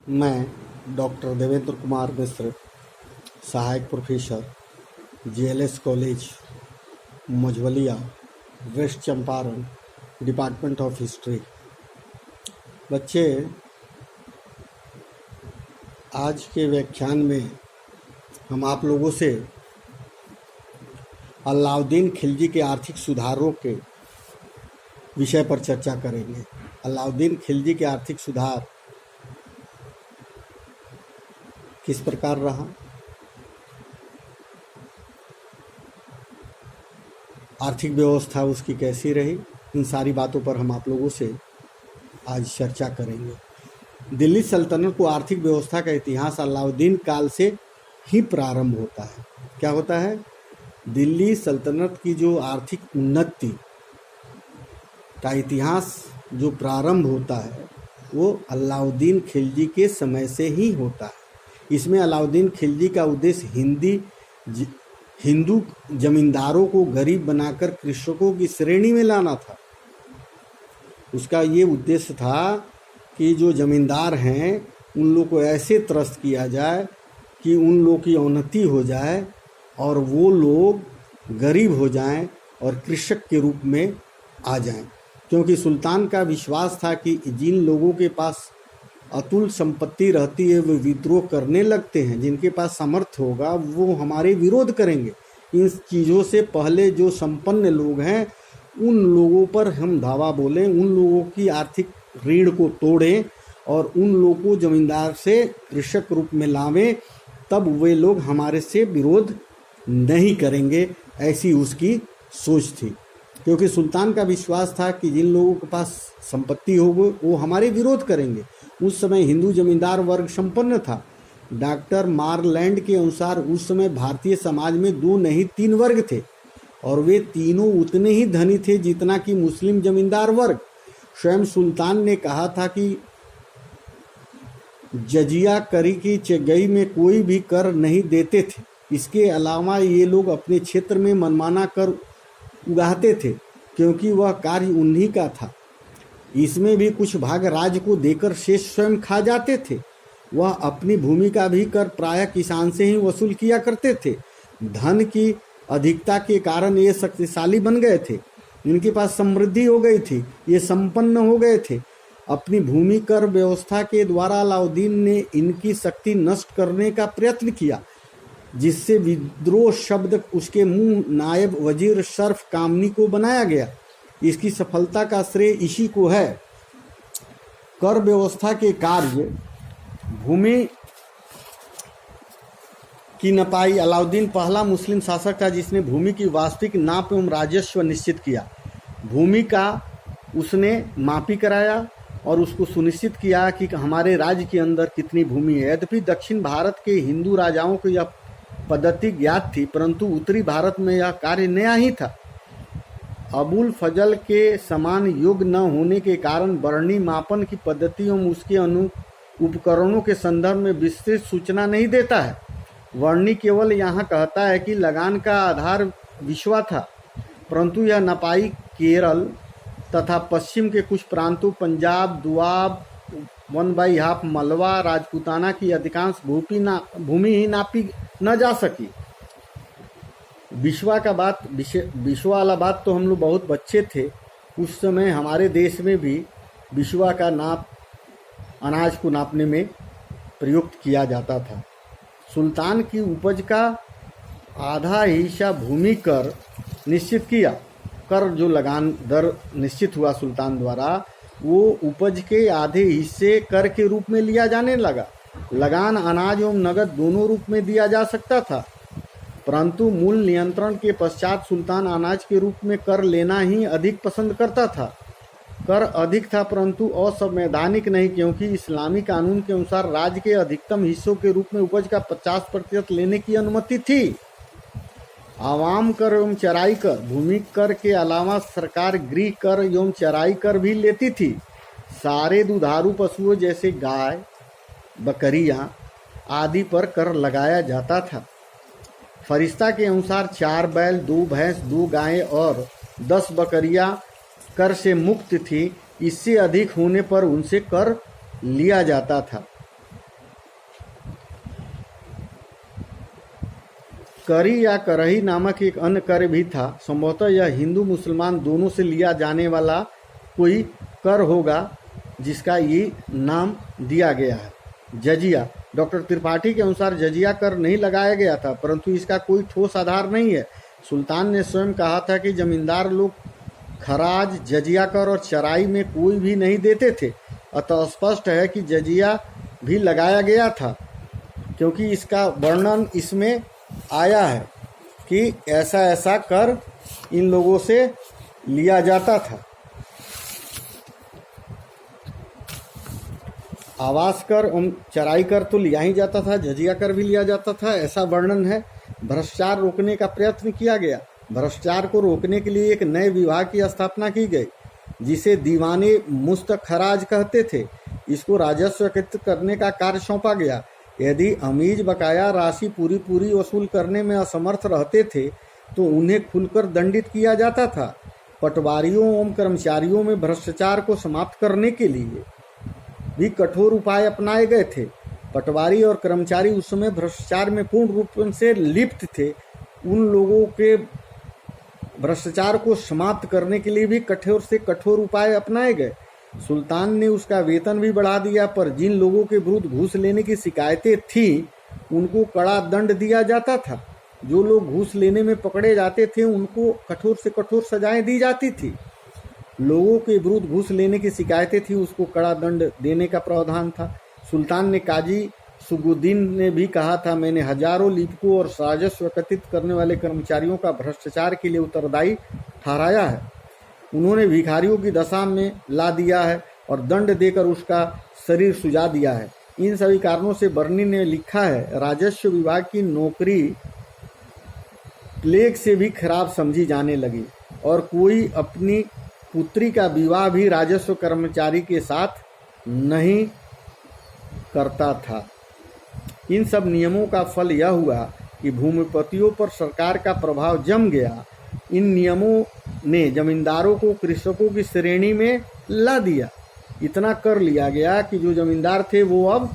मैं डॉक्टर देवेंद्र कुमार मिश्र, सहायक professor, GLS college Majhaulia, West Champaran, department of history. बच्चे, आज के व्याख्यान में हम आप लोगों से अलाउद्दीन खिलजी के आर्थिक सुधारों के विषय पर चर्चा करेंगे। अलाउद्दीन खिलजी के आर्थिक सुधार किस प्रकार रहा, आर्थिक व्यवस्था उसकी कैसी रही, इन सारी बातों पर हम आप लोगों से आज चर्चा करेंगे। दिल्ली सल्तनत को आर्थिक व्यवस्था का इतिहास अलाउद्दीन काल से ही प्रारंभ होता है। क्या होता है? दिल्ली सल्तनत की जो आर्थिक उन्नति का इतिहास जो प्रारंभ होता है वो अलाउद्दीन खिलजी के समय से ही होता है। इसमें अलाउद्दीन खिलजी का उद्देश्य हिंदू जमींदारों को गरीब बनाकर कृषकों की श्रेणी में लाना था। उसका ये उद्देश्य था कि जो जमींदार हैं उन लोगों को ऐसे त्रस्त किया जाए कि उन लोगों की उन्नति हो जाए और वो लोग गरीब हो जाएं और कृषक के रूप में आ जाएं। क्योंकि सुल्तान का विश्वास था कि जिन लोगों के पास अतुल संपत्ति रहती है वो विद्रोह करने लगते हैं, जिनके पास सामर्थ्य होगा वो हमारे विरोध करेंगे। इन चीज़ों से पहले जो संपन्न लोग हैं उन लोगों पर हम धावा बोलें, उन लोगों की आर्थिक रीढ़ को तोड़ें और उन लोगों को जमींदार से कृषक रूप में लावें, तब वे लोग हमारे से विरोध नहीं करेंगे। ऐसी उसकी सोच थी। क्योंकि सुल्तान का विश्वास था कि जिन लोगों के पास संपत्ति होगी वो हमारे विरोध करेंगे। उस समय हिंदू जमींदार वर्ग संपन्न था। डॉक्टर मारलैंड के अनुसार उस समय भारतीय समाज में 2 नहीं 3 वर्ग थे और वे तीनों उतने ही धनी थे जितना कि मुस्लिम जमींदार वर्ग। स्वयं सुल्तान ने कहा था कि जजिया करी की चगई में कोई भी कर नहीं देते थे। इसके अलावा ये लोग अपने क्षेत्र में मनमाना कर उगाते थे क्योंकि वह कार्य उन्हीं का था। इसमें भी कुछ भाग राज्य को देकर शेष स्वयं खा जाते थे। वह अपनी भूमि का भी कर प्रायः किसान से ही वसूल किया करते थे। धन की अधिकता के कारण ये शक्तिशाली बन गए थे, इनके पास समृद्धि हो गई थी, ये संपन्न हो गए थे। अपनी भूमि कर व्यवस्था के द्वारा अलाउद्दीन ने इनकी शक्ति नष्ट करने का प्रयत्न किया, जिससे विद्रोह शब्द उसके मुंह नायब वजीर शर्फ कामनी को बनाया गया। इसकी सफलता का श्रेय इसी को है। कर व्यवस्था के कार्य भूमि की नपाई। अलाउद्दीन पहला मुस्लिम शासक था जिसने भूमि की वास्तविक नाप एवं राजस्व निश्चित किया। भूमि का उसने मापी कराया और उसको सुनिश्चित किया कि हमारे राज्य के अंदर कितनी भूमि है। यद्यपि दक्षिण भारत के हिंदू राजाओं को यह पद्धति ज्ञात थी, परंतु उत्तरी भारत में यह कार्य नया ही था। अबुल फजल के समान युग न होने के कारण बरनी मापन की पद्धति एवं उसके उपकरणों के संदर्भ में विस्तृत सूचना नहीं देता है। वर्णी केवल यहाँ कहता है कि लगान का आधार विश्वा था, परंतु यह नपाई केरल तथा पश्चिम के कुछ प्रांतों पंजाब, दुआब, 1/2 मलवा, राजपूताना की अधिकांश भूमि ही नापी न जा सकी। विश्वा वाला बात तो हम लोग बहुत बच्चे थे, उस समय हमारे देश में भी विश्वा का नाप अनाज को नापने में प्रयुक्त किया जाता था। सुल्तान की उपज का आधा हिस्सा भूमि कर निश्चित किया। कर जो लगान दर निश्चित हुआ सुल्तान द्वारा, वो उपज के आधे हिस्से कर के रूप में लिया जाने लगा। लगान अनाज एवं नगद दोनों रूप में दिया जा सकता था, परंतु मूल नियंत्रण के पश्चात सुल्तान अनाज के रूप में कर लेना ही अधिक पसंद करता था। कर अधिक था परंतु असंवैधानिक नहीं, क्योंकि इस्लामी कानून के अनुसार राज्य के अधिकतम हिस्सों के रूप में उपज का 50% लेने की अनुमति थी। आवाम कर एवं चराई कर, भूमि कर के अलावा सरकार गृह कर एवं चराई कर भी लेती थी। सारे दुधारू पशुओं जैसे गाय, बकरियां आदि पर कर लगाया जाता था। फरिश्ता के अनुसार 4 बैल, 2 भैंस, 2 गायें और 10 बकरियां कर से मुक्त थी। इससे अधिक होने पर उनसे कर लिया जाता था। करी या करही नामक एक अन्य कर भी था। संभवतः यह हिंदू मुसलमान दोनों से लिया जाने वाला कोई कर होगा जिसका ये नाम दिया गया है। जजिया। डॉक्टर त्रिपाठी के अनुसार जजिया कर नहीं लगाया गया था, परंतु इसका कोई ठोस आधार नहीं है। सुल्तान ने स्वयं कहा था कि जमींदार लोग खराज, जजिया कर और चराई में कोई भी नहीं देते थे। अतः स्पष्ट है कि जजिया भी लगाया गया था, क्योंकि इसका वर्णन इसमें आया है कि ऐसा ऐसा कर इन लोगों से लिया जाता था। आवास कर और चराई कर तो लिया ही जाता था, जजिया कर भी लिया जाता था, ऐसा वर्णन है। भ्रष्टाचार रोकने का प्रयत्न किया गया। भ्रष्टाचार को रोकने के लिए एक नए विभाग की स्थापना की गई, जिसे दीवाने मुस्तखराज कहते थे। इसको राजस्व एकत्रित करने का कार्य सौंपा गया। यदि अमीज बकाया राशि पूरी वसूल करने में असमर्थ रहते थे तो उन्हें खुलकर दंडित किया जाता था। पटवारियों एवं कर्मचारियों में भ्रष्टाचार को समाप्त करने के लिए भी कठोर उपाय अपनाए गए थे। पटवारी और कर्मचारी उस समय भ्रष्टाचार में पूर्ण रूप से लिप्त थे। उन लोगों के भ्रष्टाचार को समाप्त करने के लिए भी कठोर से कठोर उपाय अपनाए गए। सुल्तान ने उसका वेतन भी बढ़ा दिया, पर जिन लोगों के विरुद्ध घूस लेने की शिकायतें थीं उनको कड़ा दंड दिया जाता था। जो लोग घूस लेने में पकड़े जाते थे उनको कठोर से कठोर सजाएं दी जाती थी। लोगों के विरुद्ध घूस लेने की शिकायतें थी, उसको कड़ा दंड देने का प्रावधान था। सुल्तान ने काजी सुगुद्दीन ने भी कहा था, मैंने हजारों लिपिकों और राजस्व एकत्रित करने वाले कर्मचारियों का भ्रष्टाचार के लिए उत्तरदायी ठहराया है। उन्होंने भिखारियों की दशा में ला दिया है और दंड देकर उसका शरीर सुजा दिया है। इन सभी कारणों से बर्नी ने लिखा है, राजस्व विभाग की नौकरी प्लेग से भी खराब समझी जाने लगी और कोई अपनी पुत्री का विवाह भी राजस्व कर्मचारी के साथ नहीं करता था। इन सब नियमों का फल यह हुआ कि भूमिपतियों पर सरकार का प्रभाव जम गया। इन नियमों ने जमींदारों को कृषकों की श्रेणी में ला दिया। इतना कर लिया गया कि जो जमींदार थे वो अब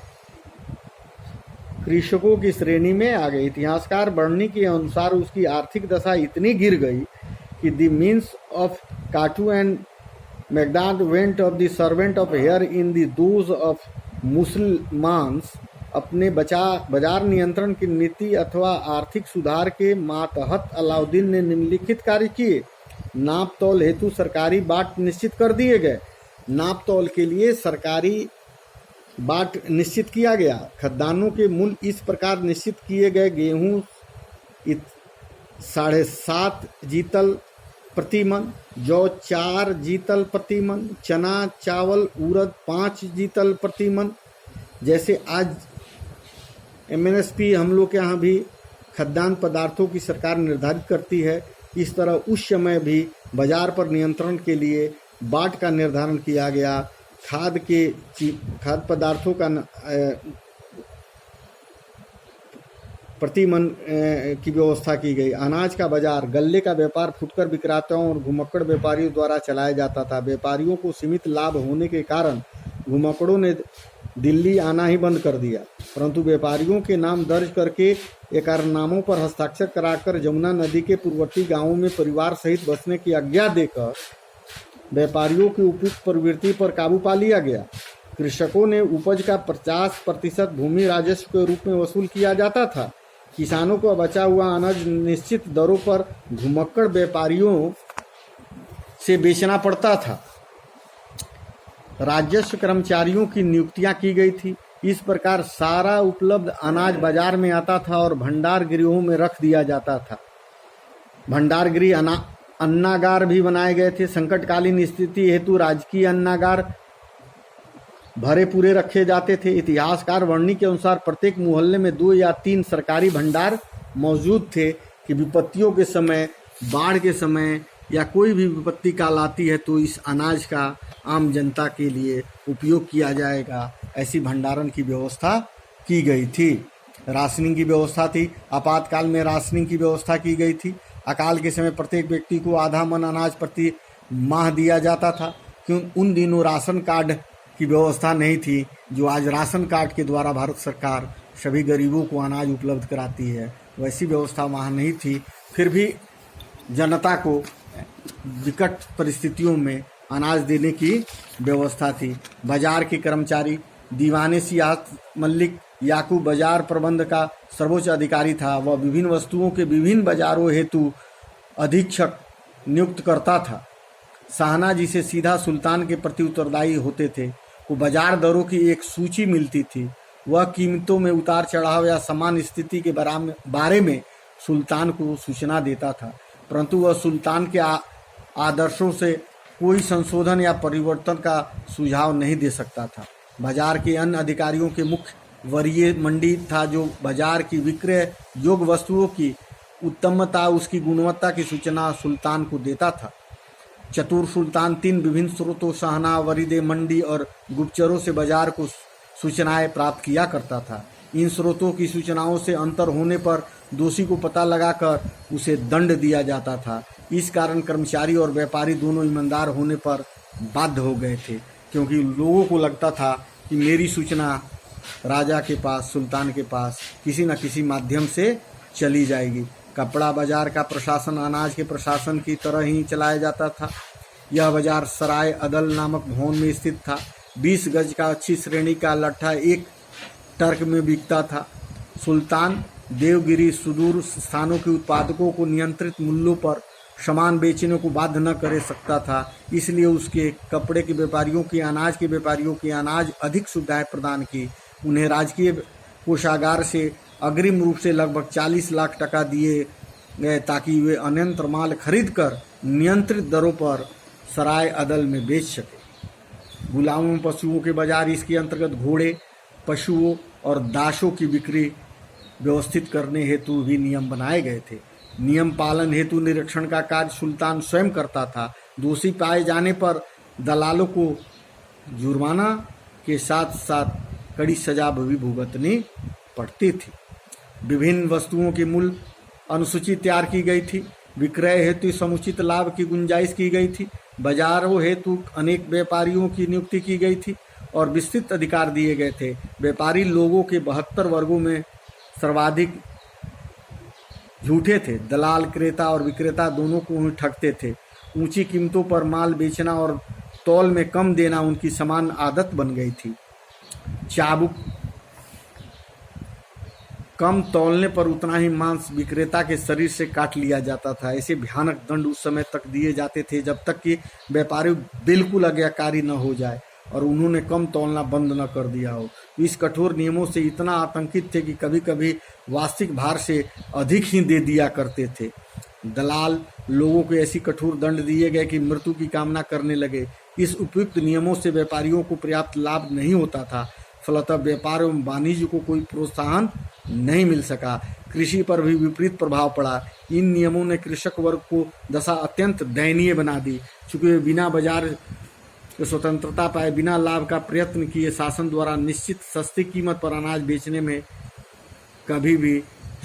कृषकों की श्रेणी में आ गए। इतिहासकार बर्नी के अनुसार उसकी आर्थिक दशा इतनी गिर गई कि द मीन्स ऑफ काटू एंड मैगडाड went of the servant of hair in the those of मुसलमान्स। अपने बाजार नियंत्रण की नीति अथवा आर्थिक सुधार के मातहत अलाउद्दीन ने निम्नलिखित कार्य किए। नाप तौल हेतु सरकारी बाट निश्चित कर दिए गए। नाप तौल के लिए सरकारी बाट निश्चित किया गया। खद्दानों के मूल्य इस प्रकार निश्चित किए गए, गेहूं 7.5 जीतल प्रति मन, जौ 4 जीतल प्रति मन, चना चावल उड़द 5 जीतल प्रति मन। जैसे आज MNSP हम लोग के यहाँ भी खाद्यान्न पदार्थों की सरकार निर्धारित करती है, इस तरह उस समय भी बाजार पर नियंत्रण के लिए बाट का निर्धारण किया गया। खाद्य पदार्थों का प्रति मन की व्यवस्था की गई। अनाज का बाजार, गल्ले का व्यापार फुटकर विक्रेताओं और घुमक्कड़ व्यापारियों द्वारा चलाया जाता था। व्यापारियों को सीमित लाभ होने के कारण घुमक्कड़ों ने दिल्ली आना ही बंद कर दिया, परंतु व्यापारियों के नाम दर्ज करके एकरारनामों पर हस्ताक्षर कराकर जमुना नदी के पूर्ववर्ती गांवों में परिवार सहित बसने की आज्ञा देकर व्यापारियों की उपयुक्त प्रवृत्ति पर काबू पा लिया गया। कृषकों ने उपज का 50% भूमि राजस्व के रूप में वसूल किया जाता था। किसानों को बचा हुआ अनाज निश्चित दरों पर घुमक्कड़ व्यापारियों से बेचना पड़ता था। राजस्व कर्मचारियों की नियुक्तियां की गई थी। इस प्रकार सारा उपलब्ध अनाज बाजार में आता था और भंडार गृहों में रख दिया जाता था। भंडार गृह अन्नागार भी बनाए गए थे। संकटकालीन स्थिति हेतु राजकीय अन्नागार भरे पूरे रखे जाते थे। इतिहासकार वर्णी के अनुसार प्रत्येक मोहल्ले में 2 या 3 सरकारी भंडार मौजूद थे कि विपत्तियों के समय, बाढ़ के समय या कोई भी विपत्ति काल आती है तो इस अनाज का आम जनता के लिए उपयोग किया जाएगा। ऐसी भंडारण की व्यवस्था की गई थी। राशनिंग की व्यवस्था थी। आपातकाल में राशनिंग की व्यवस्था की गई थी। अकाल के समय प्रत्येक व्यक्ति को आधा मन अनाज प्रति माह दिया जाता था, क्यों उन दिनों राशन कार्ड की व्यवस्था नहीं थी जो आज राशन कार्ड के द्वारा भारत सरकार सभी गरीबों को अनाज उपलब्ध कराती है। वैसी व्यवस्था वहाँ नहीं थी। फिर भी जनता को विकट परिस्थितियों में अनाज देने की व्यवस्था थी। बाजार के कर्मचारी दीवाने सियाहत मलिक याकूब बाजार प्रबंध का सर्वोच्च अधिकारी था। वह विभिन्न वस्तुओं के विभिन्न बाजारों हेतु अधीक्षक नियुक्त करता था। शाहना जी से सीधा सुल्तान के प्रति उत्तरदायी होते थे। वो बाजार दरों की एक सूची मिलती थी। वह कीमतों में उतार चढ़ाव या समान स्थिति के बारे में सुल्तान को सूचना देता था, परंतु वह सुल्तान के आदर्शों से कोई संशोधन या परिवर्तन का सुझाव नहीं दे सकता था। बाजार के अन्य अधिकारियों के मुख्य वरीय मंडी था, जो बाजार की विक्रय योग्य वस्तुओं की उत्तमता, उसकी गुणवत्ता की सूचना सुल्तान को देता था। चतुर सुल्तान 3 विभिन्न स्रोतों शाहना, वरीदे मंडी और गुप्तचरों से बाजार को सूचनाएं प्राप्त किया करता था। इन स्रोतों की सूचनाओं से अंतर होने पर दोषी को पता लगाकर उसे दंड दिया जाता था। इस कारण कर्मचारी और व्यापारी दोनों ईमानदार होने पर बाध्य हो गए थे, क्योंकि लोगों को लगता था कि मेरी सूचना राजा के पास, सुल्तान के पास किसी न किसी माध्यम से चली जाएगी। कपड़ा बाजार का प्रशासन अनाज के प्रशासन की तरह ही चलाया जाता था। यह बाजार सराय अदल नामक भवन में स्थित था। 20 गज का अच्छी श्रेणी का लट्ठा 1 टर्क में बिकता था। सुल्तान देवगिरी सुदूर स्थानों के उत्पादकों को नियंत्रित मूल्यों पर सामान बेचने को बाध्य न कर सकता था, इसलिए उसके कपड़े के व्यापारियों की, अनाज के व्यापारियों की अनाज अधिक सुविधाएं प्रदान की। उन्हें राजकीय कोषागार से अग्रिम रूप से लगभग 40 लाख टका दिए गए, ताकि वे अन्यंत्र माल खरीद कर नियंत्रित दरों पर सराय अदल में बेच सके। गुलामों पशुओं के बाजार, इसके अंतर्गत घोड़े, पशुओं और दासों की बिक्री व्यवस्थित करने हेतु भी नियम बनाए गए थे। नियम पालन हेतु निरीक्षण का कार्य सुल्तान स्वयं करता था। दोषी पाए जाने पर दलालों को जुर्माना के साथ साथ कड़ी सजा भी भुगतनी पड़ती थी। विभिन्न वस्तुओं की मूल्य अनुसूची तैयार की गई थी। विक्रय हेतु समुचित लाभ की गुंजाइश की गई थी। बाजारों हेतु अनेक व्यापारियों की नियुक्ति की गई थी और विस्तृत अधिकार दिए गए थे। व्यापारी लोगों के 72 वर्गों में सर्वाधिक झूठे थे। दलाल, क्रेता और विक्रेता दोनों को ठगते थे। ऊंची कीमतों पर माल बेचना और तौल में कम देना उनकी समान आदत बन गई थी। चाबुक, कम तौलने पर उतना ही मांस विक्रेता के शरीर से काट लिया जाता था। ऐसे भयानक दंड उस समय तक दिए जाते थे जब तक कि व्यापारी बिल्कुल आज्ञाकारी न हो जाए और उन्होंने कम तौलना बंद न कर दिया हो। इस कठोर नियमों से इतना आतंकित थे कि कभी कभी वास्तविक भार से अधिक ही दे दिया करते थे। दलाल लोगों को ऐसी कठोर दंड दिए गए कि मृत्यु की कामना करने लगे। इस उपयुक्त नियमों से व्यापारियों को पर्याप्त लाभ नहीं होता था, फलतः व्यापार एवं वाणिज्य को कोई प्रोत्साहन नहीं मिल सका। कृषि पर भी विपरीत प्रभाव पड़ा। इन नियमों ने कृषक वर्ग को दशा अत्यंत दयनीय बना दी। चूंकि वे बिना बाजार स्वतंत्रता पाए, बिना लाभ का प्रयत्न किए, शासन द्वारा निश्चित सस्ती कीमत पर अनाज बेचने में कभी भी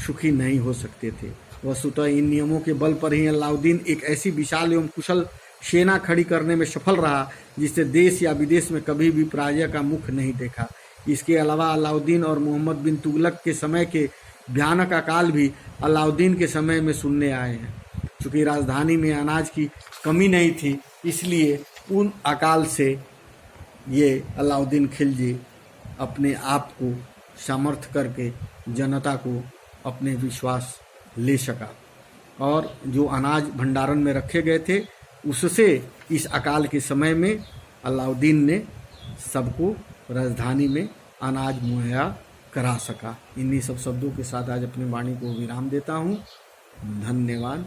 सुखी नहीं हो सकते थे। वस्तुतः इन नियमों के बल पर ही अलाउद्दीन एक ऐसी विशाल एवं कुशल सेना खड़ी करने में सफल रहा जिससे देश या विदेश में कभी भी पराजय का मुख नहीं देखा। इसके अलावा अलाउद्दीन और मोहम्मद बिन तुगलक के समय के भयानक अकाल भी अलाउद्दीन के समय में सुनने आए हैं। चूँकि राजधानी में अनाज की कमी नहीं थी, इसलिए उन अकाल से ये अलाउद्दीन खिलजी अपने आप को सामर्थ्य करके जनता को अपने विश्वास ले सका और जो अनाज भंडारण में रखे गए थे उससे इस अकाल के समय में अलाउद्दीन ने सबको राजधानी में अनाज मुहैया करा सका। इन्हीं सब शब्दों के साथ आज अपनी वाणी को विराम देता हूँ। धन्यवाद।